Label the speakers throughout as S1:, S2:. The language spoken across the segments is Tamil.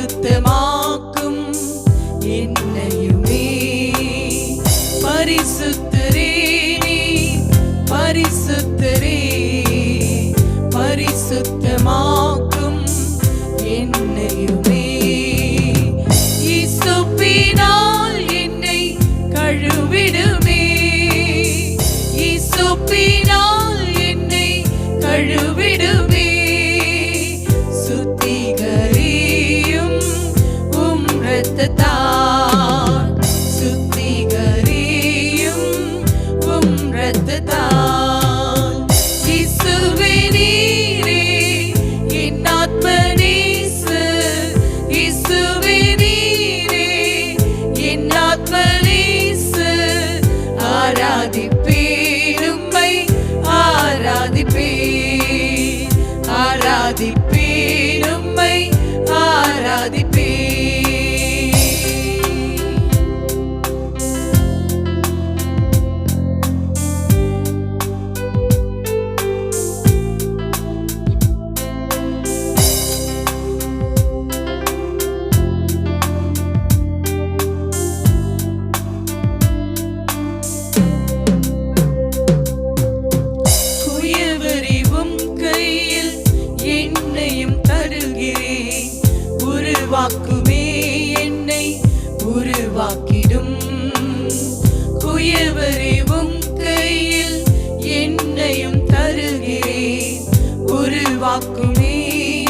S1: பரிசுத்தமாக்கும் என்னையுமே பரிசுத்தரே நீர் பரிசுத்தரே பரிசுத்தமாக்கும் என்னையுமே இயேசுவினால் என்னை கழுவிடுமே இயேசுவினால் என்னை கழுவிடுமே சுத்திகரியும் உம் இரத்தத்தால் இயேசுவே நீரே என் ஆத்ம நேசர் இயேசுவே நீரே என் ஆத்ம நேசர் ஆராதிப்பேன் உம்மை ஆராதிப்பேன் ஆராதிப்பேன் உம்மை ஆராதிப்பேன் உருவாக்குமே என்னை உருவாக்கிடும் குயவரே உம் கையில் என்னையும் தருகிறேன் உருவாக்குமே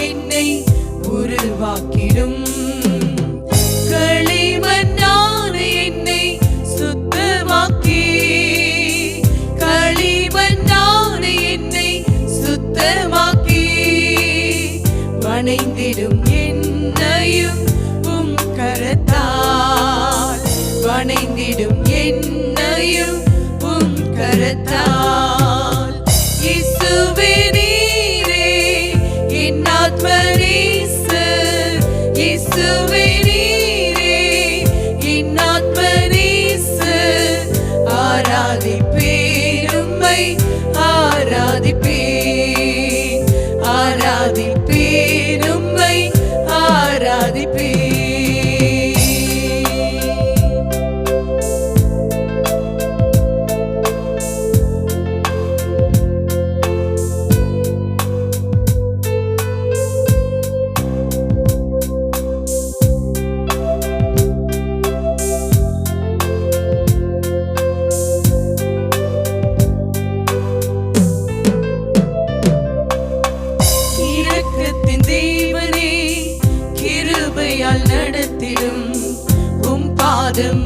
S1: என்னை உருவாக்கிடும் களிமண்ணான என்னை சுத்தமாக்கி களிமண்ணான என்னை சுத்தமாக்கி வணைந்திடும் என்னையும் உம் கரத்தால் வணைந்திடும் என்னையும் உம் கரத்தால் இயேசுவே நீரே என் ஆத்ம நேசர் இயேசுவே நீரே என் ஆத்ம நேசர் ஆராதிப்பேன் உம்மை ஆராதிப்பேன் ஆராதிப்பேன் உம்மை ஆராதிப்பேன் தேவனே கிருபையால் நடத்திடும் உம் பாதம்